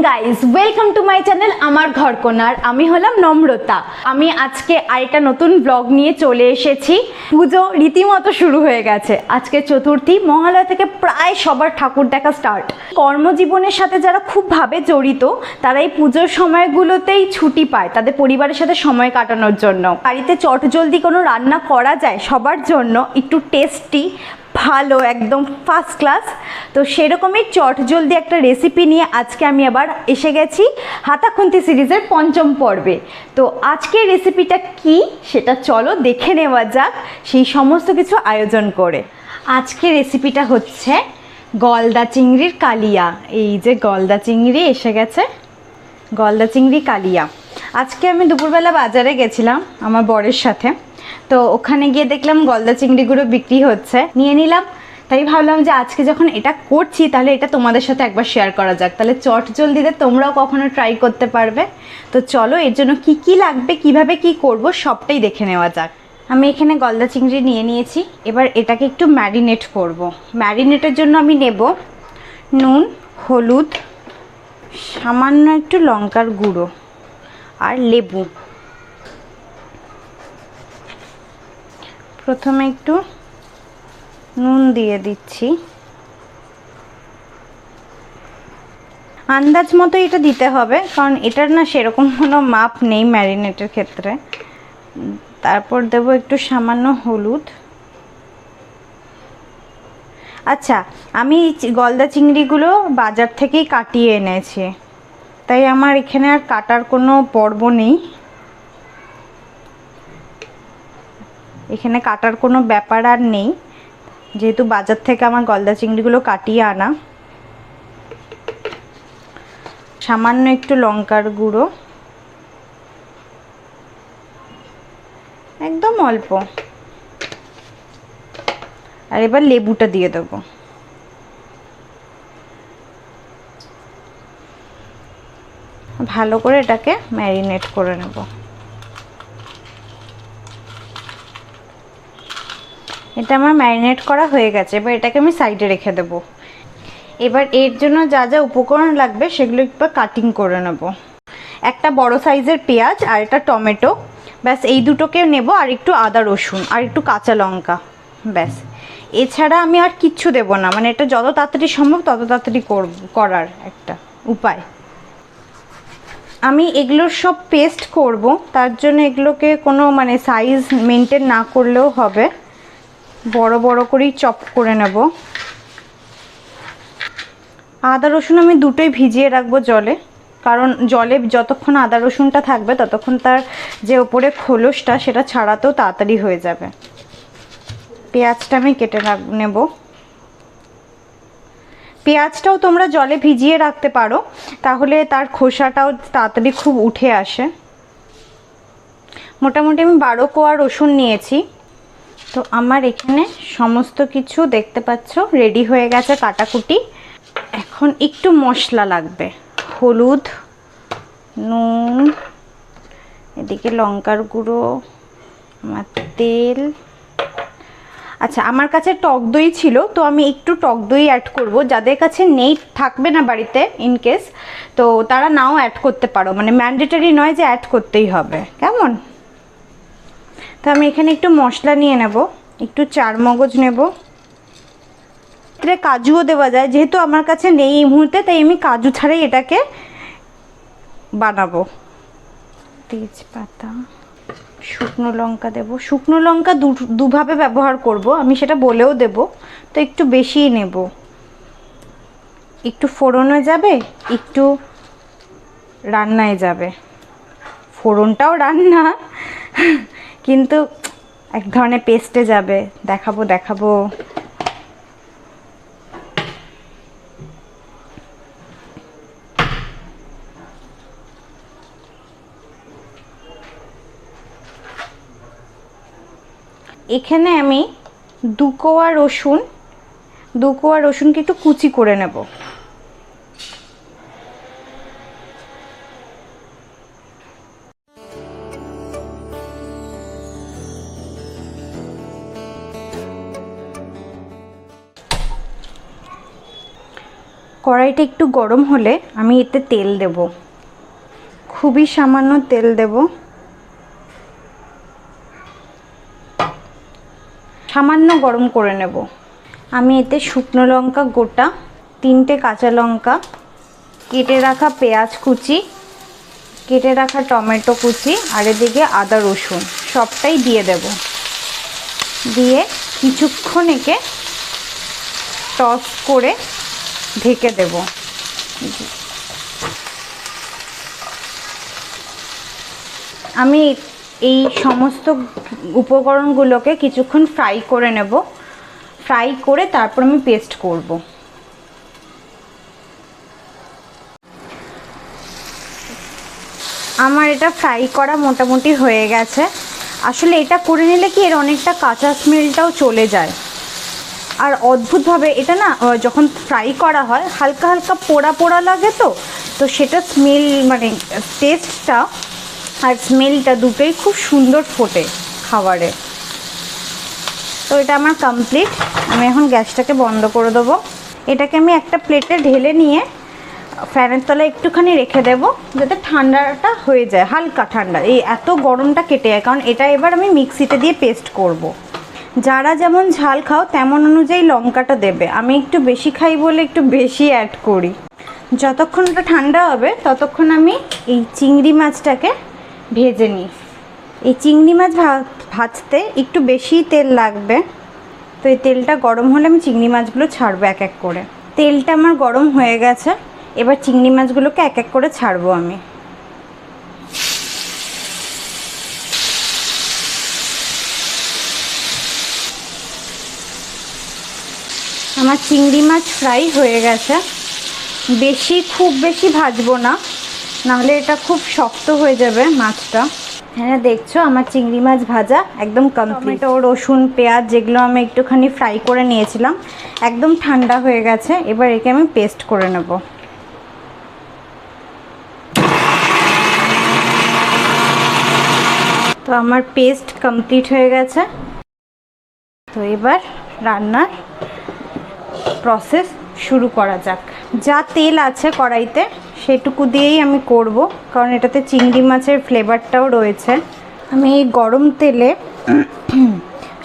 Guys, welcome to my channel আমার ঘরকন। আর আমি হলাম নম্রতা। আমি আজকে আরেকটা নতুন ব্লগ নিয়ে চলে এসেছি। পুজো রীতিমতো শুরু হয়ে গেছে। আজকে চতুর্থী, মহালয়া থেকে প্রায় সবার ঠাকুর দেখা স্টার্ট। কর্মজীবনের সাথে যারা খুব ভাবে জড়িত তারা এই পুজোর সময়গুলোতেই ছুটি পায় তাদের পরিবারের সাথে সময় কাটানোর জন্য। বাড়িতে চটজলদি কোনো রান্না করা যায় সবার জন্য, একটু টেস্টি, ভালো, একদম ফার্স্ট ক্লাস। তো সেরকমই চটজলদি একটা রেসিপি নিয়ে আজকে আমি আবার এসে গেছি হাতাখুন্তি সিরিজের পঞ্চম পর্বে। তো আজকের রেসিপিটা কি সেটা চলো দেখে নেওয়া যাক, সেই সমস্ত কিছু আয়োজন করে। আজকের রেসিপিটা হচ্ছে গলদা চিংড়ির কালিয়া। এই যে গলদা চিংড়ি এসে গেছে, গলদা চিংড়ি কালিয়া। আজকে আমি দুপুরবেলা বাজারে গেছিলাম আমার বরের সাথে। তো ওখানে গিয়ে দেখলাম গলদা চিংড়িগুলো বিক্রি হচ্ছে, নিয়ে নিলাম। তাই ভাবলাম যে আজকে যখন এটা করছি তাহলে এটা তোমাদের সাথে একবার শেয়ার করা যাক, তাহলে চটজলদিতে তোমরাও কখনো ট্রাই করতে পারবে। তো চলো এর জন্য কি কি লাগবে, কিভাবে কি করব সবটাই দেখে নেওয়া যাক। আমি এখানে গলদা চিংড়ি নিয়ে নিয়েছি। এবার এটাকে একটু ম্যারিনেট করব। ম্যারিনেটের জন্য আমি নেব নুন, হলুদ, সামান্য একটু লঙ্কার গুঁড়ো আর লেবু। প্রথমে একটু নুন দিয়ে দিচ্ছি, আন্দাজ মতো এটা দিতে হবে, কারণ এটার না সেরকম কোনো মাপ নেই ম্যারিনেটের ক্ষেত্রে। তারপর দেব একটু সামান্য হলুদ। আচ্ছা, আমি গলদা চিংড়িগুলো বাজার থেকেই কাটিয়ে এনেছি, তাই আমার এখানে আর কাটার কোনো পর্ব নেই, এখানে কাটার কোনো ব্যাপার আর নেই, যেহেতু বাজার থেকে আমার গলদা চিংড়িগুলো কাটিয়ে আনা। সামান্য একটু লঙ্কার গুঁড়ো, একদম অল্প। আর এবার লেবুটা দিয়ে দেবো। ভালো করে এটাকে ম্যারিনেট করে নেব। এটা আমার ম্যারিনেট করা হয়ে গেছে। এবার এটাকে আমি সাইডে রেখে দেব। এবার এর জন্য যা যা উপকরণ লাগবে সেগুলো একটু কাটিং করে নেব। একটা বড় সাইজের পেঁয়াজ আর একটা টমেটো, ব্যাস এই দুটোকে নেব। আর একটু আদা রসুন আর একটু কাঁচা লঙ্কা, ব্যাস। এছাড়া আমি আর কিচ্ছু দেব না, মানে এটা যত তাড়াতাড়ি সম্ভব তত তাড়াতাড়ি করার একটা উপায়। আমি এগুলোর সব পেস্ট করব, তার জন্য এগুলোকে কোনো মানে সাইজ মেনটেন না করলেও হবে, বড় বড় করেই চপ করে নেব। আদা রসুন আমি দুটোই ভিজিয়ে রাখবো জলে, কারণ জলে যতক্ষণ আদা রসুনটা থাকবে ততক্ষণ তার যে ওপরে খোলসটা সেটা ছাড়াতেও তাড়াতাড়ি হয়ে যাবে। পেঁয়াজটা আমি কেটে নেব। পেঁয়াজটাও তোমরা জলে ভিজিয়ে রাখতে পারো, তাহলে তার খোসাটাও তাড়াতাড়ি খুব উঠে আসে। মোটামুটি আমি 12 কোয়া রসুন নিয়েছি। তো আমার এখানে সমস্ত কিছু দেখতে পাচ্ছ রেডি হয়ে গেছে কাটাকুটি। এখন একটু মশলা লাগবে, হলুদ, নুন, এদিকে লঙ্কার গুঁড়ো, আমার তেল। আচ্ছা, আমার কাছে টক দই ছিল, তো আমি একটু টক দই অ্যাড করব। যাদের কাছে নেই, থাকবে না বাড়িতে ইনকেস, তো তারা নাও অ্যাড করতে পারো, মানে ম্যান্ডেটরি নয় যে অ্যাড করতেই হবে, কেমন? তো আমি এখানে একটু মশলা নিয়ে নেব, একটু চারমগজ নেব, এতে কাজুও দেওয়া যায়, যেহেতু আমার কাছে নেই এই মুহূর্তে তাই আমি কাজু ছাড়াই এটাকে বানাবো। তেজপাতা, শুকনো লঙ্কা দেব। শুকনো লঙ্কা দুভাবে ব্যবহার করব, আমি সেটা বলেও দেব, তো একটু বেশিই নেব। একটু ফোড়নে যাবে, একটু রান্নায় যাবে। ফোড়নটাও রান্না, কিন্তু এক ধরনের পেস্টে যাবে। দেখাবো। এখানে আমি 2 কোয়া রসুনকে একটু কুচি করে নেব। কড়াইটা একটু গরম হলে আমি এতে তেল দেব, খুবই সামান্য তেল দেব। সামান্য গরম করে নেব। আমি এতে শুকনো লঙ্কা গোটা, 3টে কাঁচা লঙ্কা, কেটে রাখা পেঁয়াজ কুচি, কেটে রাখা টমেটো কুচি, আর এদিকে আদা রসুন সবটাই দিয়ে দেব। দিয়ে কিছুক্ষণ একে টস করে ঢেকে দেব। আমি এই সমস্ত উপকরণগুলোকে কিছুক্ষণ ফ্রাই করে নেব। ফ্রাই করে তারপর আমি পেস্ট করব। আমার এটা ফ্রাই করা মোটামুটি হয়ে গেছে। আসলে এটা করে নিলে কি এর অনেকটা কাঁচা স্মেলটাও চলে যায়। আর অদ্ভুতভাবে এটা না যখন ফ্রাই করা হয় হালকা হালকা পোড়া পোড়া লাগে, তো সেটা স্মেল মানে টেস্টটা আর স্মেলটা দুটোই খুব সুন্দর ফোটে খাবারে। তো এটা আমার কমপ্লিট। আমি এখন গ্যাসটাকে বন্ধ করে দেবো। এটাকে আমি একটা প্লেটে ঢেলে নিয়ে ফ্যানের তলায় একটুখানি রেখে দেবো যাতে ঠান্ডাটা হয়ে যায়, হালকা ঠান্ডা, এই এত গরমটা কেটে যায়। কারণ এটা এবার আমি মিক্সিতে দিয়ে পেস্ট করব। যারা যেমন ঝাল খাও তেমন অনুযায়ী লঙ্কাটা দেবে। আমি একটু বেশি খাই বলে একটু বেশি অ্যাড করি। যতক্ষণ এটা ঠান্ডা হবে ততক্ষণ আমি এই চিংড়ি মাছটাকে ভেজে নিই। এই চিংড়ি মাছ ভাজতে একটু বেশি তেল লাগবে। তো এই তেলটা গরম হলে আমি চিংড়ি মাছগুলো ছাড়বো এক এক করে। তেলটা আমার গরম হয়ে গেছে, এবার চিংড়ি মাছগুলোকে এক এক করে ছাড়বো আমি। আমার চিংড়ি মাছ ফ্রাই হয়ে গেছে। খুব বেশি ভাজবো না, নাহলে এটা খুব শক্ত হয়ে যাবে মাছটা। হ্যাঁ দেখছো আমার চিংড়ি মাছ ভাজা একদম কমপ্লিট। টমেটো রসুন পেঁয়াজ যেগুলো আমি একটুখানি ফ্রাই করে নিয়েছিলাম একদম ঠান্ডা হয়ে গেছে। এবার একে আমি পেস্ট করে নেব। তো আমার পেস্ট কমপ্লিট হয়ে গেছে। তো এবার রান্নার প্রসেস শুরু করা যাক। যা তেল আছে কড়াইতে সেটুকু দিয়েই আমি করব, কারণ এটাতে চিংড়ি মাছের ফ্লেভারটাও রয়েছে। আমি এই গরম তেলে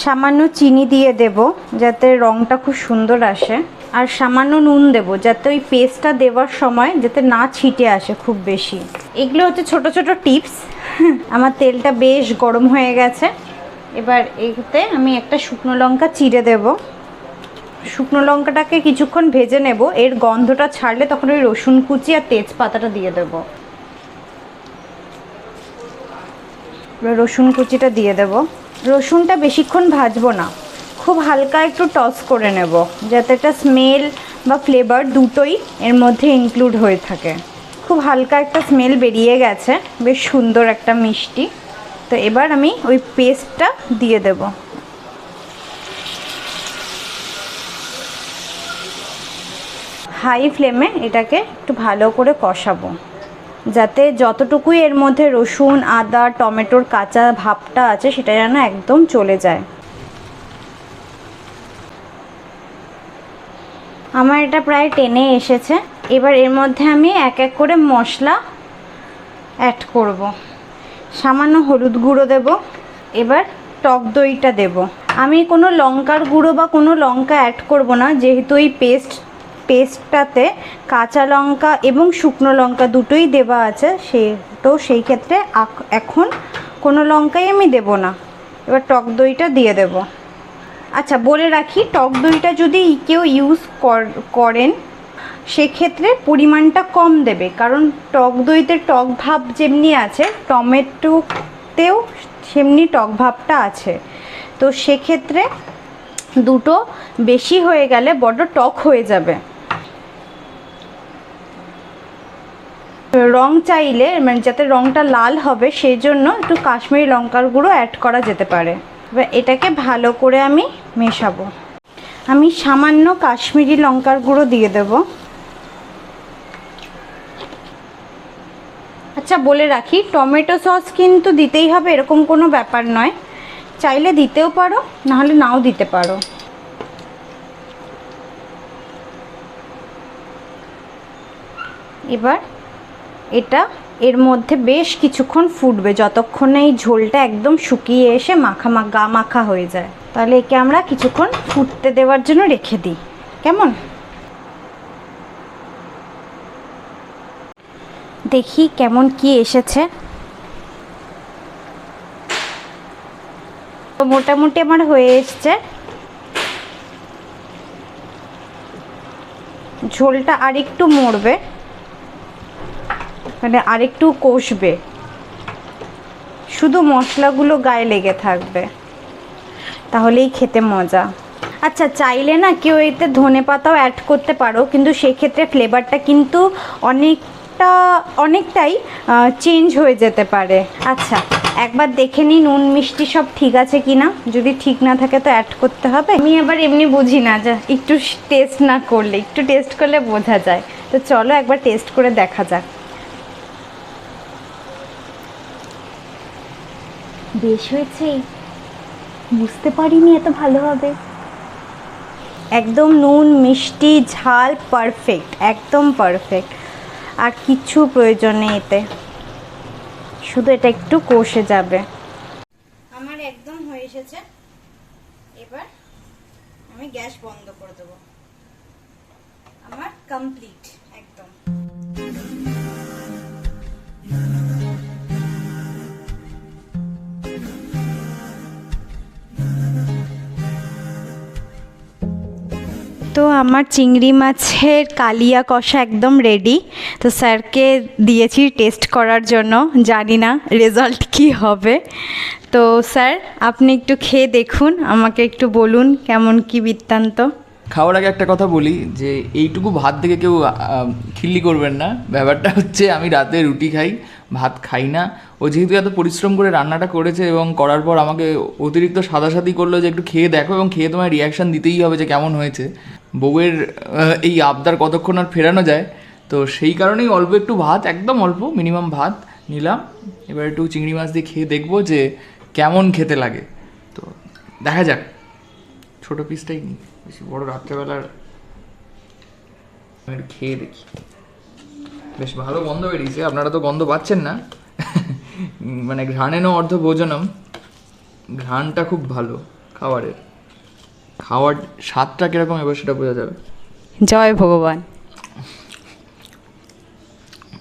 সামান্য চিনি দিয়ে দেব যাতে রঙটা খুব সুন্দর আসে, আর সামান্য নুন দেব যাতে ওই পেস্টটা দেওয়ার সময় যাতে না ছিটে আসে খুব বেশি। এগুলো হচ্ছে ছোট ছোট টিপস। আমার তেলটা বেশ গরম হয়ে গেছে। এবার এতে আমি একটা শুকনো লঙ্কা চিড়ে দেব। শুকনো লঙ্কাটাকে কিছুক্ষণ ভেজে নেব। এর গন্ধটা ছাড়লে তখন ওই রসুন কুচি আর তেজপাতাটা দিয়ে দেব। রসুন কুচিটা দিয়ে দেব। রসুনটা বেশিক্ষণ ভাজবো না, খুব হালকা একটু টস করে নেব যাতে এটা স্মেল বা ফ্লেভার দুটোই এর মধ্যে ইনক্লুড হয়ে থাকে। খুব হালকা একটা স্মেল বেরিয়ে গেছে, বেশ সুন্দর একটা মিষ্টি। তো এবার আমি ওই পেস্টটা দিয়ে দেব। হাই ফ্লেমে এটাকে একটু ভালো করে কষাবো যাতে যতটুকুই এর মধ্যে রসুন আদা টমেটোর কাঁচা ভাবটা আছে সেটা যেন একদম চলে যায়। আমার এটা প্রায় টেনে এসেছে। এবার এর মধ্যে আমি এক এক করে মশলা অ্যাড করব। সামান্য হলুদ গুঁড়ো দেব। এবার টক দইটা দেব। আমি কোনো লঙ্কার গুঁড়ো বা কোনো লঙ্কা অ্যাড করব না, যেহেতু এই পেস্টটাতে কাঁচা লঙ্কা এবং শুকনো লঙ্কা দুটোই দেওয়া আছে, সেই ক্ষেত্রে এখন কোনো লঙ্কাই আমি দেব না। এবার টক দইটা দিয়ে দেব। আচ্ছা বলে রাখি, টক দইটা যদি কেউ ইউজ করেন সেক্ষেত্রে পরিমাণটা কম দেবে, কারণ টক দইতে টক ভাব যেমনি আছে টমেটোতেও সেমনি টক ভাবটা আছে। তো সেক্ষেত্রে দুটো বেশি হয়ে গেলে বড্ড টক হয়ে যাবে। রং চাইলে মানে যাতে রংটা লাল হবে সেই জন্য একটু কাশ্মীরি লঙ্কার গুঁড়ো অ্যাড করা যেতে পারে। এবার এটাকে ভালো করে আমি মেশাবো। আমি সামান্য কাশ্মীরি লঙ্কার গুঁড়ো দিয়ে দেব। আচ্ছা বলে রাখি, টমেটো সস কিন্তু দিতেই হবে এরকম কোনো ব্যাপার নয়, চাইলে দিতেও পারো নাহলে নাও দিতে পারো। এবার এটা এর মধ্যে বেশ কিছুক্ষণ ফুটবে, যতক্ষণ এই ঝোলটা একদম শুকিয়ে এসে গা মাখা হয়ে যায়। তাহলে একে আমরা কিছুক্ষণ ফুটতে দেওয়ার জন্য রেখে দিই, কেমন? দেখি কেমন কি এসেছে। তো মোটামুটি আমার হয়ে এসছে। ঝোলটা আরেকটু মরবে, মানে আরেকটু কষবে, শুধু মশলাগুলো গায়ে লেগে থাকবে, তাহলেই খেতে মজা। আচ্ছা, চাইলে না কেউ এতে ধনেপাতাও অ্যাড করতে পারো, কিন্তু সেক্ষেত্রে ফ্লেভারটা কিন্তু অনেকটাই চেঞ্জ হয়ে যেতে পারে। আচ্ছা, একবার দেখে নিই নুন মিষ্টি সব ঠিক আছে কি না, যদি ঠিক না থাকে তো অ্যাড করতে হবে। আমি আবার এমনি বুঝি না, যে একটু টেস্ট না করলে, একটু টেস্ট করলে বোঝা যায়। তো চলো একবার টেস্ট করে দেখা যাক। বেশ হয়েছে, বুঝতে পারিনি এত ভালো হবে। একদম নুন মিষ্টি ঝাল পারফেক্ট, একদম পারফেক্ট। আর কিছু প্রয়োজন নেই এতে, শুধু এটা একটু কষে যাবে। আমার একদম হয়ে এসেছে। এবার আমি গ্যাস বন্ধ করে দেবো। আমার কমপ্লিট একদম। তো আমার চিংড়ি মাছের কালিয়া কষা একদম রেডি। তো স্যারকে দিয়েছি টেস্ট করার জন্য, জানি না রেজাল্ট কি হবে। তো স্যার আপনি একটু খেয়ে দেখুন, আমাকে একটু বলুন কেমন কি বৃত্তান্ত। খাওয়ার আগে একটা কথা বলি, যে এইটুকু ভাত থেকে কেউ খিল্লি করবেন না। ব্যাপারটা হচ্ছে আমি রাতে রুটি খাই, ভাত খাই না। ও যেহেতু এত পরিশ্রম করে রান্নাটা করেছে এবং করার পর আমাকে অতিরিক্ত সাদাসাদি করলো যে একটু খেয়ে দেখো এবং খেয়ে তোমার রিয়াকশান দিতেই হবে যে কেমন হয়েছে। বউয়ের এই আবদার কতক্ষণ আর ফেরানো যায়, তো সেই কারণেই অল্প একটু ভাত, একদম অল্প মিনিমাম ভাত নিলাম। এবার একটু চিংড়ি মাছ দিয়ে খেয়ে দেখবো যে কেমন খেতে লাগে। তো দেখা যাক, ছোটো পিসটাই নিই, বেশি বড় রাত্রেবেলার। আমি একটু খেয়ে দেখি। বেশ ভালো গন্ধ বেরিয়েছে, আপনারা তো গন্ধ পাচ্ছেন না। মানে ঘ্রাণেনও অর্ধ ভোজনম, ঘ্রাণটা খুব ভালো খাবারের। খাওয়ার স্বাদটা কিরকম এবার সেটা বোঝা যাবে। জয় ভগবান।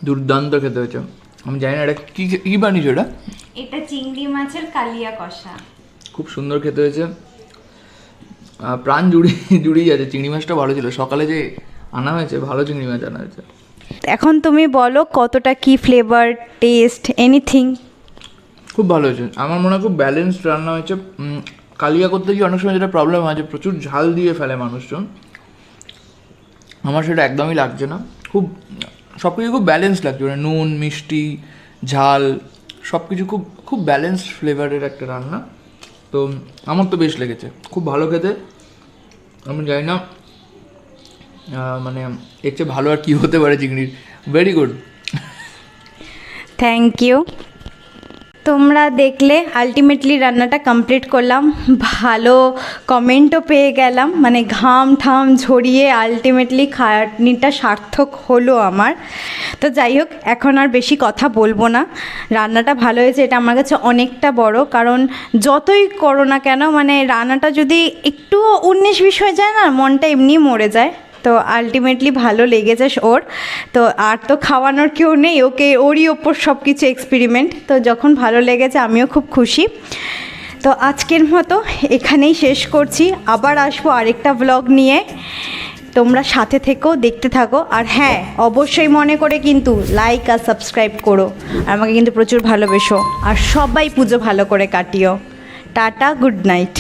দুর্দান্ত খেতে হয়েছে। আমি জানি না এটা কি বানিয়েছো এটা? এটা চিংড়ি মাছের কালিয়া কষা। খুব সুন্দর খেতে হয়েছে, প্রাণ জুড়িয়ে যাচ্ছে। চিংড়ি মাছটা ভালো ছিল, সকালে যে আনা হয়েছে ভালো চিংড়ি মাছ আনা হয়েছে। এখন তুমি বলো কতটা কি ফ্লেভার, টেস্ট, এনিথিং? খুব ভালো হয়েছে, আমার মনে হয় খুব ব্যালেন্সড রান্না হয়েছে। কালিয়া করতে গিয়ে অনেক সময় যেটা প্রবলেম হয় যে প্রচুর ঝাল দিয়ে ফেলে মানুষজন, আমার সেটা একদমই লাগছে না। খুব সব কিছু খুব ব্যালেন্স লাগছে, মানে নুন মিষ্টি ঝাল সব কিছু খুব খুব ব্যালেন্সড ফ্লেভারের একটা রান্না। তো আমার তো বেশ লেগেছে, খুব ভালো খেতে। আমি জানি না মানে এর চেয়ে ভালো আর কী হতে পারে চিংড়ির। Very good, thank you. তোমরা দেখলে আলটিমেটলি রান্নাটা কমপ্লিট করলাম, ভালো কমেন্টও পেয়ে গেলাম, মানে ঘাম ঠাম ঝরিয়ে আলটিমেটলি খাটনিটা সার্থক হলো আমার। তো যাই হোক, এখন আর বেশি কথা বলবো না। রান্নাটা ভালো হয়েছে, এটা আমার কাছে অনেকটা বড়, কারণ যতই করো না কেন, মানে রান্নাটা যদি একটু 19-20 হয়ে যায় না, মনটা এমনি মরে যায়। তো আলটিমেটলি ভালো লেগেছে ওর। তো আর তো খাওয়ানোর কেউ নেই, ওরই ওপর সব কিছু এক্সপেরিমেন্ট। তো যখন ভালো লেগেছে আমিও খুব খুশি। তো আজকের মতো এখানেই শেষ করছি, আবার আসবো আরেকটা ব্লগ নিয়ে। তোমরা সাথে থেকো, দেখতে থাকো। আর হ্যাঁ, অবশ্যই মনে করে কিন্তু লাইক আর সাবস্ক্রাইব করো, আর আমাকে কিন্তু প্রচুর ভালোবেসো। আর সবাই পুজো ভালো করে কাটিও। Tata, good night.